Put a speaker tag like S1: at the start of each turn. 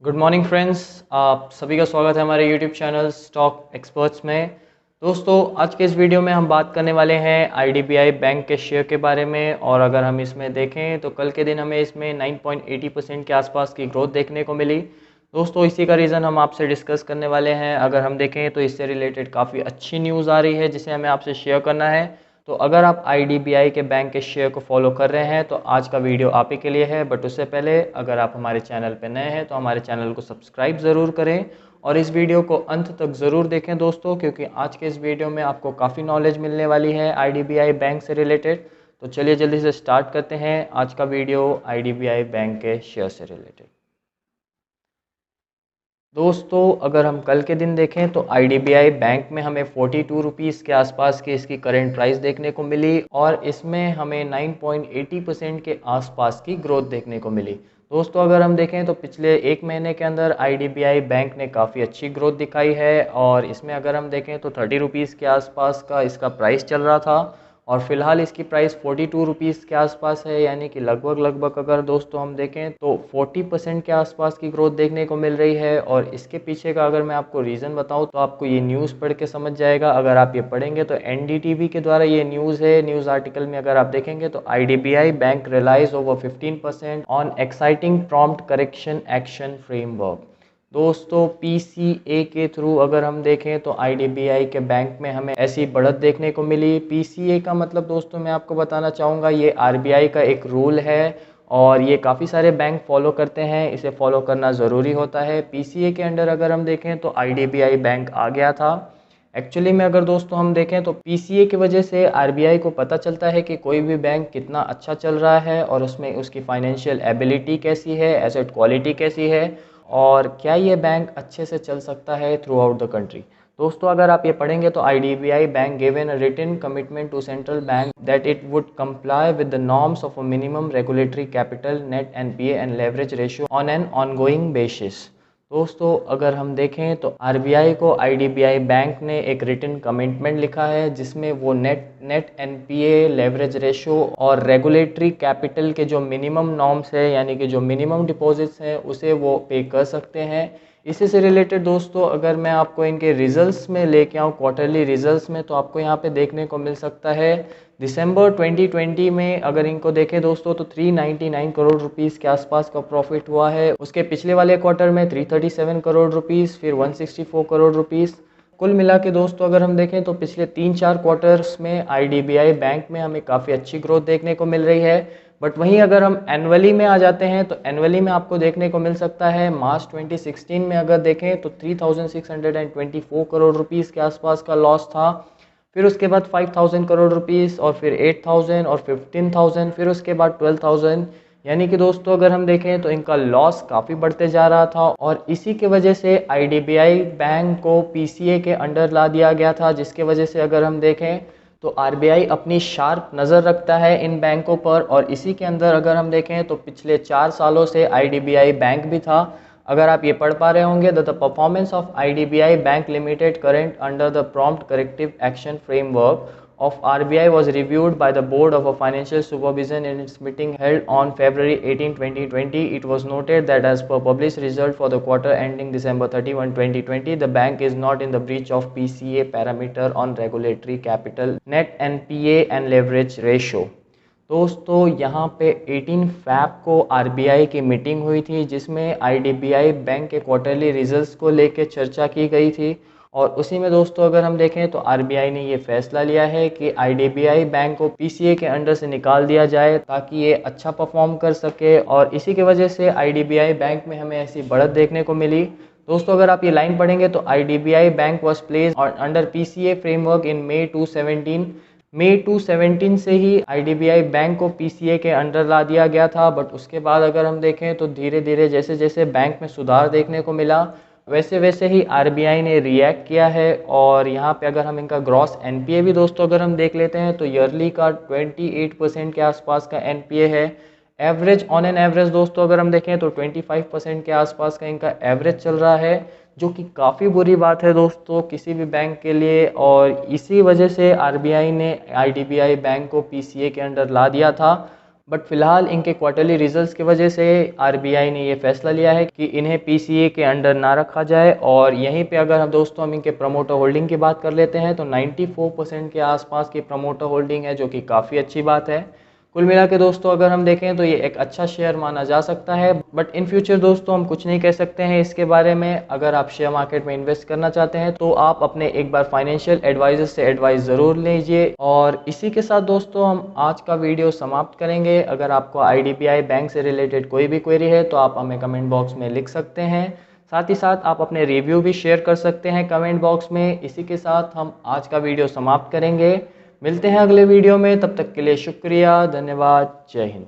S1: Good morning friends. आप सभी का स्वागत है हमारे यूट्यूब चैनल स्टॉक एक्सपर्ट्स में। दोस्तों, आज के इस वीडियो में हम बात करने वाले हैं आईडीबीआई बैंक के शेयर के बारे में। और अगर हम इसमें देखें तो कल के दिन हमें इसमें 9.80% के आसपास की ग्रोथ देखने को मिली। दोस्तों, इसी का रीज़न हम आपसे डिस्कस करने वाले हैं। अगर हम देखें तो इससे रिलेटेड काफ़ी अच्छी न्यूज़ आ रही है जिसे हमें आपसे शेयर करना है। तो अगर आप आईडीबीआई के बैंक के शेयर को फॉलो कर रहे हैं तो आज का वीडियो आप ही के लिए है। बट उससे पहले अगर आप हमारे चैनल पर नए हैं तो हमारे चैनल को सब्सक्राइब ज़रूर करें और इस वीडियो को अंत तक ज़रूर देखें दोस्तों, क्योंकि आज के इस वीडियो में आपको काफ़ी नॉलेज मिलने वाली है आईडीबीआई बैंक से रिलेटेड। तो चलिए जल्दी से स्टार्ट करते हैं आज का वीडियो आईडीबीआई बैंक के शेयर से रिलेटेड। दोस्तों, अगर हम कल के दिन देखें तो आईडीबीआई बैंक में हमें 42 रुपीज़ के आसपास की इसकी करंट प्राइस देखने को मिली और इसमें हमें 9.80% के आसपास की ग्रोथ देखने को मिली। दोस्तों, अगर हम देखें तो पिछले एक महीने के अंदर आईडीबीआई बैंक ने काफ़ी अच्छी ग्रोथ दिखाई है और इसमें अगर हम देखें तो 30 रुपीज़ के आसपास का इसका प्राइस चल रहा था और फिलहाल इसकी प्राइस 42 रुपीज़ के आसपास है। यानी कि लगभग लगभग अगर दोस्तों हम देखें तो 40% के आसपास की ग्रोथ देखने को मिल रही है। और इसके पीछे का अगर मैं आपको रीज़न बताऊं तो आपको ये न्यूज़ पढ़ के समझ जाएगा। अगर आप ये पढ़ेंगे तो एनडीटीवी के द्वारा ये न्यूज़ है। न्यूज़ आर्टिकल में अगर आप देखेंगे तो IDBI bank relies over 15% on exciting prompt correction action framework. दोस्तों, पीसीए के थ्रू अगर हम देखें तो आईडीबीआई के बैंक में हमें ऐसी बढ़त देखने को मिली। पीसीए का मतलब दोस्तों मैं आपको बताना चाहूँगा ये आरबीआई का एक रूल है और ये काफ़ी सारे बैंक फॉलो करते हैं। इसे फॉलो करना ज़रूरी होता है। पीसीए के अंडर अगर हम देखें तो आईडीबीआई बैंक आ गया था। एक्चुअली में अगर दोस्तों हम देखें तो पीसीए की वजह से आरबीआई को पता चलता है कि कोई भी बैंक कितना अच्छा चल रहा है और उसमें उसकी फाइनेंशियल एबिलिटी कैसी है, एसेट क्वालिटी कैसी है और क्या ये बैंक अच्छे से चल सकता है थ्रू आउट द कंट्री। दोस्तों, अगर आप ये पढ़ेंगे तो IDBI bank give an written commitment to central bank that it would comply with the norms of a minimum regulatory capital net NPA and leverage ratio on an ongoing basis. दोस्तों, अगर हम देखें तो आरबीआई को IDBI bank ने एक written commitment लिखा है जिसमें वो नेट एनपीए, लेवरेज रेशो और रेगुलेटरी कैपिटल के जो मिनिमम नॉर्म्स है यानी कि जो मिनिमम डिपॉजिट्स हैं उसे वो पे कर सकते हैं। इसी से रिलेटेड दोस्तों अगर मैं आपको इनके रिजल्ट्स में लेके आऊँ, क्वार्टरली रिजल्ट्स में, तो आपको यहाँ पे देखने को मिल सकता है दिसंबर 2020 में अगर इनको देखें दोस्तों तो 399 करोड़ रुपीस के आसपास का प्रॉफिट हुआ है। उसके पिछले वाले क्वार्टर में 337 करोड़ रुपीस, फिर 164 करोड़ रुपीस। कुल मिला के दोस्तों अगर हम देखें तो पिछले 3-4 क्वार्टर्स में आईडीबीआई बैंक में हमें काफ़ी अच्छी ग्रोथ देखने को मिल रही है। बट वहीं अगर हम एनुअली में आ जाते हैं तो एनुअली में आपको देखने को मिल सकता है मार्च 2016 में अगर देखें तो 3624 करोड़ रुपीस के आसपास का लॉस था। फिर उसके बाद 5000 करोड़ रुपीस और फिर 8000 और 15000, फिर उसके बाद 12000। यानी कि दोस्तों अगर हम देखें तो इनका लॉस काफ़ी बढ़ते जा रहा था और इसी के वजह से आईडीबीआई बैंक को पीसीए के अंडर ला दिया गया था, जिसके वजह से अगर हम देखें तो आरबीआई अपनी शार्प नज़र रखता है इन बैंकों पर। और इसी के अंदर अगर हम देखें तो पिछले 4 सालों से आईडीबीआई बैंक भी था। अगर आप ये पढ़ पा रहे होंगे the performance of IDBI bank limited current under the prompt corrective action framework of RBI was reviewed by the Board of Financial Supervision in its meeting held on February 18, 2020. It was noted that as per published result for the quarter ending December 31, 2020, the bank is not in the breach of PCA parameter on regulatory capital, net NPA and leverage ratio. दोस्तों, यहाँ पे 18 fab को RBI की meeting हुई थी जिसमें IDBI bank के quarterly results को लेकर चर्चा की गई थी। और उसी में दोस्तों अगर हम देखें तो आरबीआई ने ये फैसला लिया है कि आईडीबीआई बैंक को पीसीए के अंडर से निकाल दिया जाए ताकि ये अच्छा परफॉर्म कर सके। और इसी की वजह से आईडीबीआई बैंक में हमें ऐसी बढ़त देखने को मिली। दोस्तों, अगर आप ये लाइन पढ़ेंगे तो IDBI bank was placed under PCA framework in May 2017 से ही आईडीबीआई बैंक को पीसीए के अंडर ला दिया गया था। बट उसके बाद अगर हम देखें तो धीरे धीरे जैसे जैसे बैंक में सुधार देखने को मिला वैसे वैसे ही आरबीआई ने रिएक्ट किया है। और यहाँ पे अगर हम इनका ग्रॉस एनपीए भी दोस्तों अगर हम देख लेते हैं तो ईयरली का 28% के आसपास का एनपीए है। एवरेज ऑन एन एवरेज दोस्तों अगर हम देखें तो 25% के आसपास का इनका एवरेज चल रहा है, जो कि काफ़ी बुरी बात है दोस्तों किसी भी बैंक के लिए। और इसी वजह से आरबीआई ने आईडीबीआई बैंक को पीसीए के अंडर ला दिया था। बट फिलहाल इनके क्वार्टरली रिजल्ट्स की वजह से आरबीआई ने ये फैसला लिया है कि इन्हें पीसीए के अंडर ना रखा जाए। और यहीं पे अगर हम दोस्तों हम इनके प्रमोटर होल्डिंग की बात कर लेते हैं तो 94% के आसपास की प्रमोटर होल्डिंग है, जो कि काफ़ी अच्छी बात है। कुल मिला के दोस्तों अगर हम देखें तो ये एक अच्छा शेयर माना जा सकता है, बट इन फ्यूचर दोस्तों हम कुछ नहीं कह सकते हैं इसके बारे में। अगर आप शेयर मार्केट में इन्वेस्ट करना चाहते हैं तो आप अपने एक बार फाइनेंशियल एडवाइजर से एडवाइस ज़रूर लीजिए। और इसी के साथ दोस्तों हम आज का वीडियो समाप्त करेंगे। अगर आपको आईडीबीआई बैंक से रिलेटेड कोई भी क्वेरी है तो आप हमें कमेंट बॉक्स में लिख सकते हैं। साथ ही साथ आप अपने रिव्यू भी शेयर कर सकते हैं कमेंट बॉक्स में। इसी के साथ हम आज का वीडियो समाप्त करेंगे। मिलते हैं अगले वीडियो में, तब तक के लिए शुक्रिया, धन्यवाद, जय हिंद।